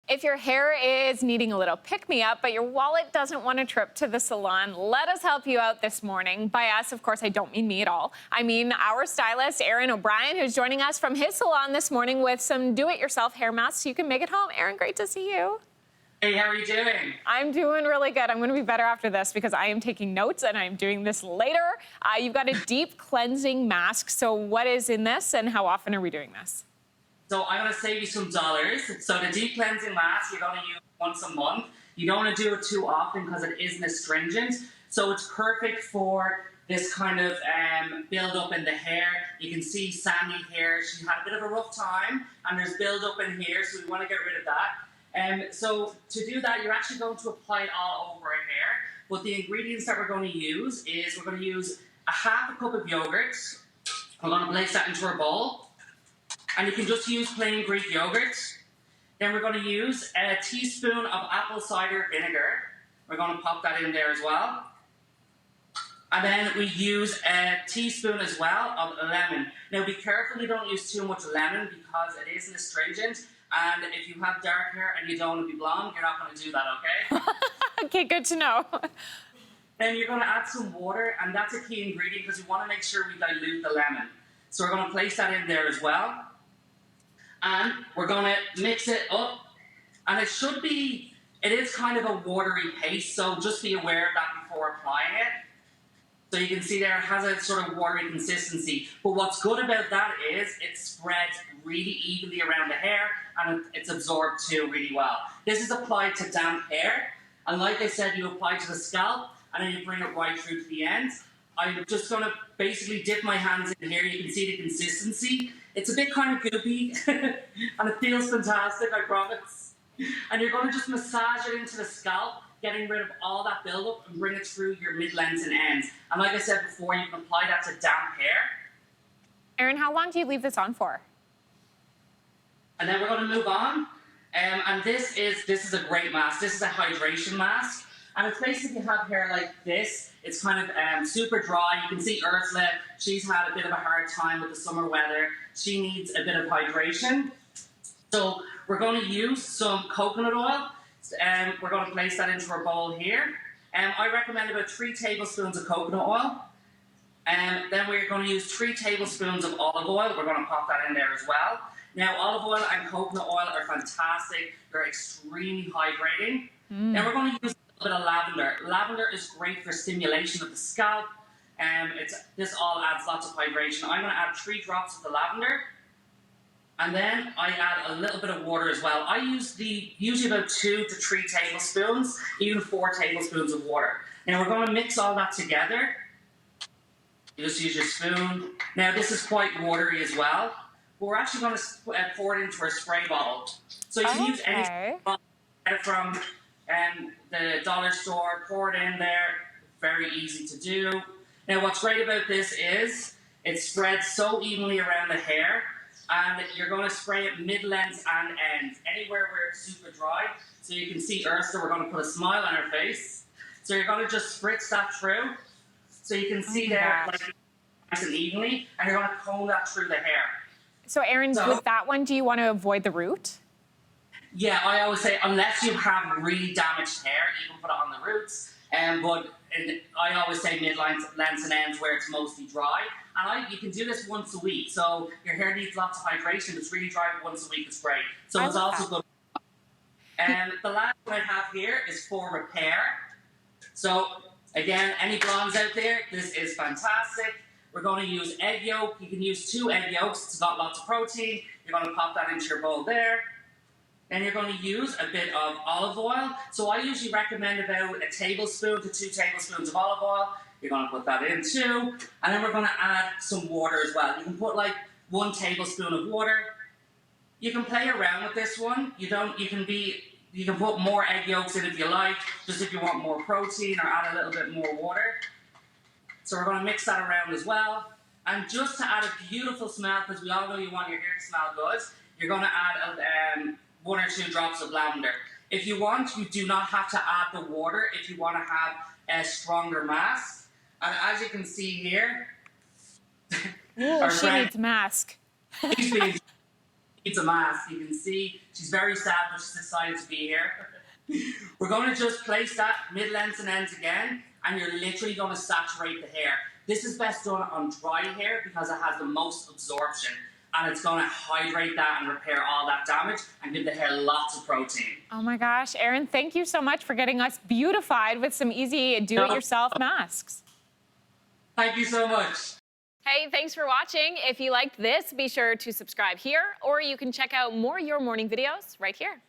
If your hair is needing a little pick-me-up, but your wallet doesn't want a trip to the salon, let us help you out this morning. By us, of course, I don't mean me at all. I mean our stylist, Aaron O'Brien, who's joining us from his salon this morning with some do-it-yourself hair masks so you can make it home. Aaron, great to see you. Hey, how are you doing? I'm doing really good. I'm going to be better after this because I am taking notes and I'm doing this later. You've got a deep cleansing mask. So what is in this and how often are we doing this? So I'm going to save you some dollars. So the deep cleansing mask, you're going to use once a month. You don't want to do it too often because it isn't astringent. So it's perfect for this kind of build up in the hair. You can see Sandy here. She had a bit of a rough time and there's build up in here. So we want to get rid of that. So to do that, you're actually going to apply it all over our hair. But the ingredients that we're going to use is we're going to use a half a cup of yogurt. We're going to place that into our bowl. And you can just use plain Greek yogurt. Then we're going to use a teaspoon of apple cider vinegar. We're going to pop that in there as well. And then we use a teaspoon as well of lemon. Now be careful you don't use too much lemon because it isn't astringent. And if you have dark hair and you don't want to be blonde, you're not going to do that, okay? Okay, good to know. Then you're going to add some water, and that's a key ingredient because we want to make sure we dilute the lemon. So we're going to place that in there as well. And we're going to mix it up. And it is kind of a watery paste, so just be aware of that before applying it. So you can see there it has a sort of watery consistency. But what's good about that is it spreads really evenly around the hair and it's absorbed too really well. This is applied to damp hair. And like I said, you apply to the scalp and then you bring it right through to the end. I'm just going to basically dip my hands in here. You can see the consistency. It's a bit kind of goopy and it feels fantastic, I promise. And you're going to just massage it into the scalp, getting rid of all that buildup and bring it through your mid-lengths and ends. And like I said before, you can apply that to damp hair. Aaron, how long do you leave this on for? And then we're going to move on. And this is a great mask. This is a hydration mask. And it's basically have hair like this. It's kind of super dry. You can see Ursula, she's had a bit of a hard time with the summer weather. She needs a bit of hydration. So we're going to use some coconut oil. We're going to place that into our bowl here. I recommend about 3 tablespoons of coconut oil. Then we're going to use 3 tablespoons of olive oil. We're going to pop that in there as well. Now, olive oil and coconut oil are fantastic. They're extremely hydrating. Then we're going to use a bit of lavender. Lavender is great for stimulation of the scalp. This all adds lots of hydration. I'm going to add 3 drops of the lavender. And then I add a little bit of water as well. I use usually about 2 to 3 tablespoons, even 4 tablespoons of water. Now we're going to mix all that together. You just use your spoon. Now this is quite watery as well. But we're actually going to pour it into our spray bottle. So you can use any from the dollar store, pour it in there. Very easy to do. Now what's great about this is it spreads so evenly around the hair. And you're going to spray it mid-lengths and ends, anywhere where it's super dry. So you can see Ursula, we're going to put a smile on her face. So you're going to just spritz that through. So you can see there, like, nice and evenly, and you're going to comb that through the hair. So Aaron, with that one, do you want to avoid the root? Yeah, I always say, unless you have really damaged hair, you can put it on the roots. But I always say mid-lengths and ends where it's mostly dry. And you can do this once a week. So your hair needs lots of hydration. It's really dry, but once a week it's great. So it's also good. And the last one I have here is for repair. So again, any blondes out there, this is fantastic. We're going to use egg yolk. You can use 2 egg yolks. It's got lots of protein. You're going to pop that into your bowl there. Then you're going to use a bit of olive oil. So I usually recommend about a tablespoon to 2 tablespoons of olive oil. You're going to put that in too. And then we're going to add some water as well. You can put like 1 tablespoon of water. You can play around with this one. You can put more egg yolks in if you like, just if you want more protein or add a little bit more water. So we're going to mix that around as well. And just to add a beautiful smell, because we all know you want your hair to smell good, you're going to add 1 or 2 drops of lavender. If you want, you do not have to add the water if you want to have a stronger mask. And as you can see here, Ooh, she needs mask. he's needs a mask. You can see she's very sad, but she's excited to be here. We're going to just place that mid-lengths and ends again, and you're literally going to saturate the hair. This is best done on dry hair because it has the most absorption, and it's going to hydrate that and repair all that damage and give the hair lots of protein. Oh my gosh, Aaron, thank you so much for getting us beautified with some easy do-it-yourself masks. Thank you so much. Hey, thanks for watching. If you liked this, be sure to subscribe here, or you can check out more Your Morning videos right here.